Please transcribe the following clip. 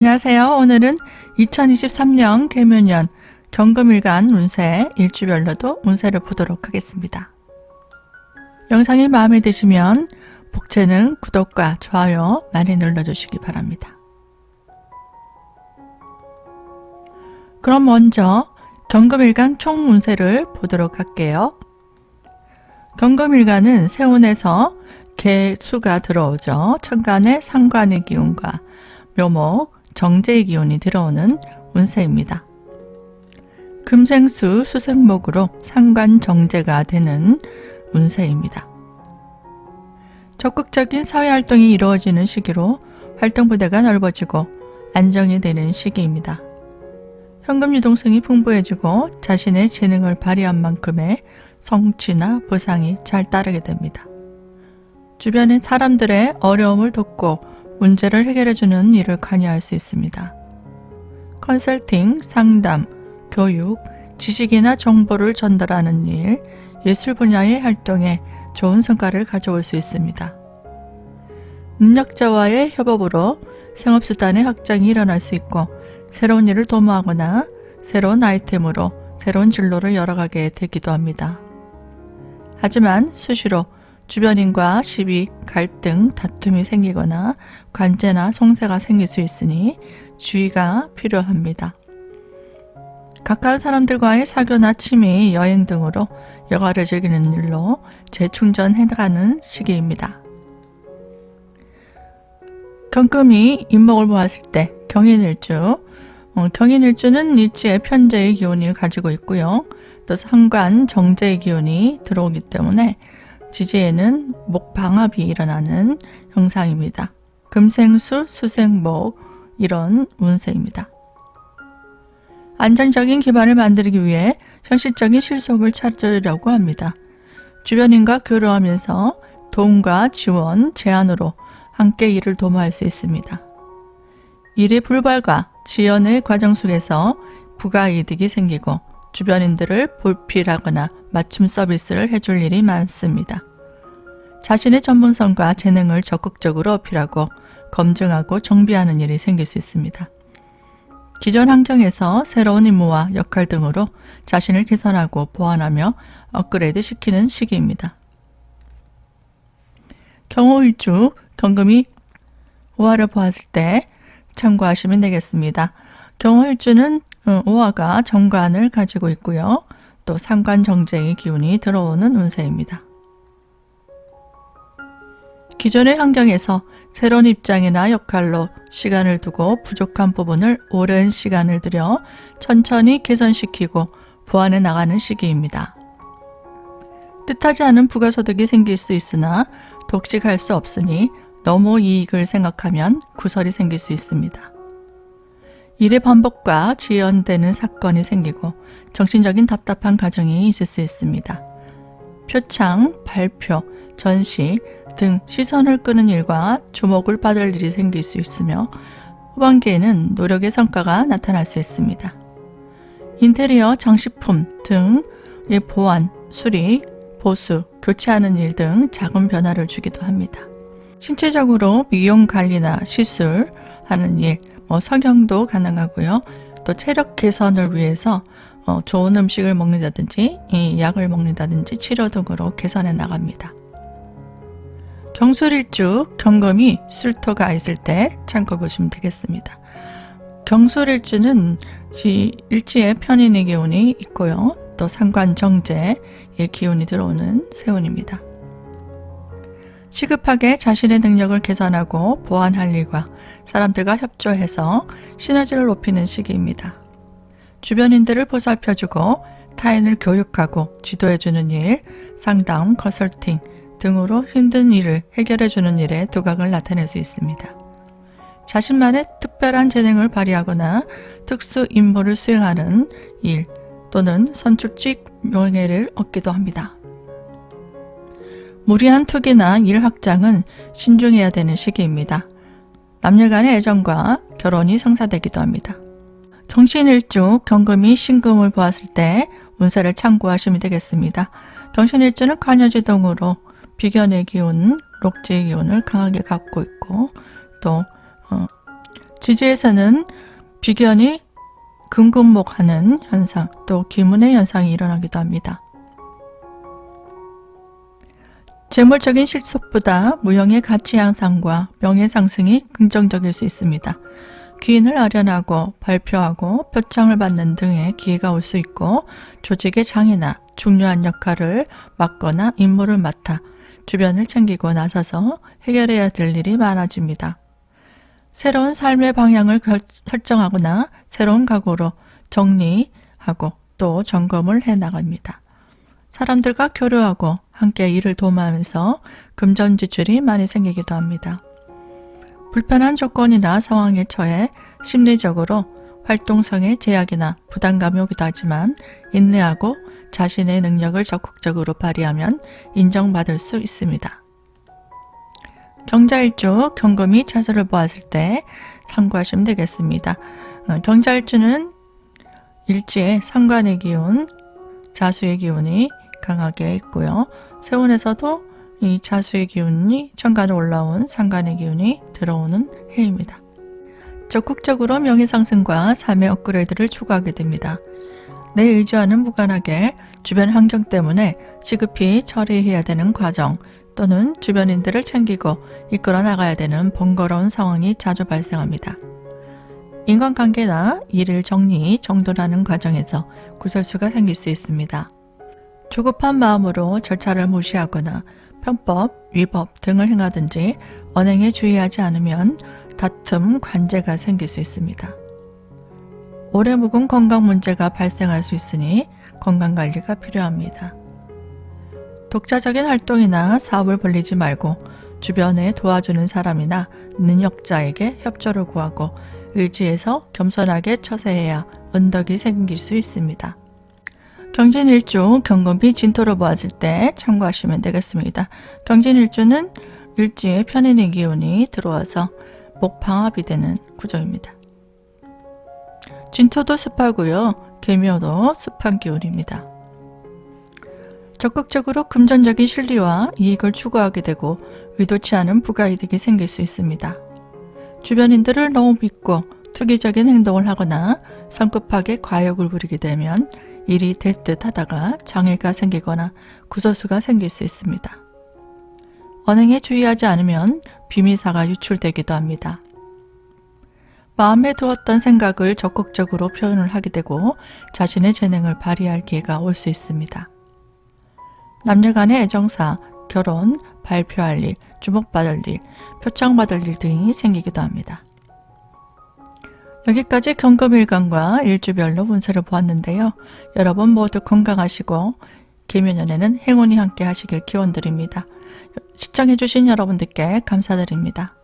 안녕하세요. 오늘은 2023년 개묘년 경금일간 운세 일주별로도 운세를 보도록 하겠습니다. 영상이 마음에 드시면 복채는 구독과 좋아요 많이 눌러주시기 바랍니다. 그럼 먼저 경금일간 총 운세를 보도록 할게요. 경금일간은 세운에서 개수가 들어오죠. 천간에 상관의 기운과 묘목, 정제의 기운이 들어오는 운세입니다. 금생수 수생목으로 상관 정제가 되는 운세입니다. 적극적인 사회활동이 이루어지는 시기로 활동부대가 넓어지고 안정이 되는 시기입니다. 현금 유동성이 풍부해지고 자신의 재능을 발휘한 만큼의 성취나 보상이 잘 따르게 됩니다. 주변의 사람들의 어려움을 돕고 문제를 해결해주는 일을 관여할 수 있습니다. 컨설팅, 상담, 교육, 지식이나 정보를 전달하는 일, 예술 분야의 활동에 좋은 성과를 가져올 수 있습니다. 능력자와의 협업으로 생업수단의 확장이 일어날 수 있고 새로운 일을 도모하거나 새로운 아이템으로 새로운 진로를 열어가게 되기도 합니다. 하지만 수시로 주변인과 시비, 갈등, 다툼이 생기거나 관제나 송세가 생길 수 있으니 주의가 필요합니다. 가까운 사람들과의 사교나 취미, 여행 등으로 여가를 즐기는 일로 재충전해가는 시기입니다. 경금이 인목을 보았을 때 경인일주, 경인일주는 일지의 편재의 기운을 가지고 있고요. 또 상관, 정제의 기운이 들어오기 때문에 지지에는 목방합이 일어나는 형상입니다. 금생수, 수생목 이런 운세입니다. 안정적인 기반을 만들기 위해 현실적인 실속을 찾으려고 합니다. 주변인과 교류하면서 도움과 지원, 제안으로 함께 일을 도모할 수 있습니다. 일의 불발과 지연의 과정 속에서 부가이득이 생기고 주변인들을 볼필하거나 맞춤 서비스를 해줄 일이 많습니다. 자신의 전문성과 재능을 적극적으로 어필하고 검증하고 정비하는 일이 생길 수 있습니다. 기존 환경에서 새로운 임무와 역할 등으로 자신을 개선하고 보완하며 업그레이드 시키는 시기입니다. 경호일주, 경금이 오화를 보았을 때 참고하시면 되겠습니다. 경호일주는 오화가 정관을 가지고 있고요. 또 상관정제의 기운이 들어오는 운세입니다. 기존의 환경에서 새로운 입장이나 역할로 시간을 두고 부족한 부분을 오랜 시간을 들여 천천히 개선시키고 보완해 나가는 시기입니다. 뜻하지 않은 부가소득이 생길 수 있으나 독식할 수 없으니 너무 이익을 생각하면 구설이 생길 수 있습니다. 일의 반복과 지연되는 사건이 생기고 정신적인 답답한 과정이 있을 수 있습니다. 표창, 발표, 전시 등 시선을 끄는 일과 주목을 받을 일이 생길 수 있으며 후반기에는 노력의 성과가 나타날 수 있습니다. 인테리어, 장식품 등의 보완, 수리, 보수, 교체하는 일 등 작은 변화를 주기도 합니다. 신체적으로 미용 관리나 시술하는 일, 성형도 가능하고요. 또 체력 개선을 위해서 좋은 음식을 먹는다든지 약을 먹는다든지 치료 등으로 개선해 나갑니다. 경술일주, 경금이 술토가 있을 때 참고 보시면 되겠습니다. 경술일주는 일지의 편인의 기운이 있고요. 또 상관정제의 기운이 들어오는 세운입니다. 시급하게 자신의 능력을 개선하고 보완할 일과 사람들과 협조해서 시너지를 높이는 시기입니다. 주변인들을 보살펴주고 타인을 교육하고 지도해주는 일, 상담, 컨설팅 등으로 힘든 일을 해결해주는 일에 두각을 나타낼 수 있습니다. 자신만의 특별한 재능을 발휘하거나 특수 임무를 수행하는 일 또는 선출직 명예를 얻기도 합니다. 무리한 투기나 일 확장은 신중해야 되는 시기입니다. 남녀 간의 애정과 결혼이 성사되기도 합니다. 경신일주, 경금이 신금을 보았을 때 운세를 참고하시면 되겠습니다. 경신일주는 관여지동으로 비견의 기운, 록지의 기운을 강하게 갖고 있고 또 지지에서는 비견이 금금목하는 현상, 또 기문의 현상이 일어나기도 합니다. 재물적인 실속보다 무형의 가치 향상과 명예 상승이 긍정적일 수 있습니다. 귀인을 아련하고 발표하고 표창을 받는 등의 기회가 올 수 있고, 조직의 장이나 중요한 역할을 맡거나 임무를 맡아 주변을 챙기고 나서서 해결해야 될 일이 많아집니다. 새로운 삶의 방향을 설정하거나 새로운 각오로 정리하고 또 점검을 해나갑니다. 사람들과 교류하고 함께 일을 도모하면서 금전지출이 많이 생기기도 합니다. 불편한 조건이나 상황에 처해 심리적으로 활동성에 제약이나 부담감이 오기도 하지만 인내하고 자신의 능력을 적극적으로 발휘하면 인정받을 수 있습니다. 경자일주 경금이 자수를 보았을 때 참고하시면 되겠습니다. 경자일주는 일지에 상관의 기운, 자수의 기운이 강하게 있고요. 세운에서도 이 자수의 기운이 천간에 올라온 상관의 기운이 들어오는 해입니다. 적극적으로 명예상승과 삶의 업그레이드를 추구하게 됩니다. 내 의지와는 무관하게 주변 환경 때문에 시급히 처리해야 되는 과정 또는 주변인들을 챙기고 이끌어 나가야 되는 번거로운 상황이 자주 발생합니다. 인간관계나 일을 정리, 정돈하는 과정에서 구설수가 생길 수 있습니다. 조급한 마음으로 절차를 무시하거나 편법, 위법 등을 행하든지 언행에 주의하지 않으면 다툼, 관제가 생길 수 있습니다. 오래 묵은 건강 문제가 발생할 수 있으니 건강관리가 필요합니다. 독자적인 활동이나 사업을 벌리지 말고 주변에 도와주는 사람이나 능력자에게 협조를 구하고 의지해서 겸손하게 처세해야 언덕이 생길 수 있습니다. 경진일주 경금이 진토로 보았을 때 참고하시면 되겠습니다. 경진일주는 일지에 편인의 기운이 들어와서 목방합이 되는 구조입니다. 진토도 습하고요. 계묘도 습한 기운입니다. 적극적으로 금전적인 실리와 이익을 추구하게 되고 의도치 않은 부가이득이 생길 수 있습니다. 주변인들을 너무 믿고 투기적인 행동을 하거나 성급하게 과욕을 부리게 되면 일이 될 듯 하다가 장애가 생기거나 구설수가 생길 수 있습니다. 언행에 주의하지 않으면 비밀사가 유출되기도 합니다. 마음에 두었던 생각을 적극적으로 표현을 하게 되고 자신의 재능을 발휘할 기회가 올 수 있습니다. 남녀간의 애정사, 결혼, 발표할 일, 주목받을 일, 표창받을 일 등이 생기기도 합니다. 여기까지 경금일간과 일주별로 운세를 보았는데요. 여러분 모두 건강하시고 계묘년에는 행운이 함께 하시길 기원드립니다. 시청해주신 여러분들께 감사드립니다.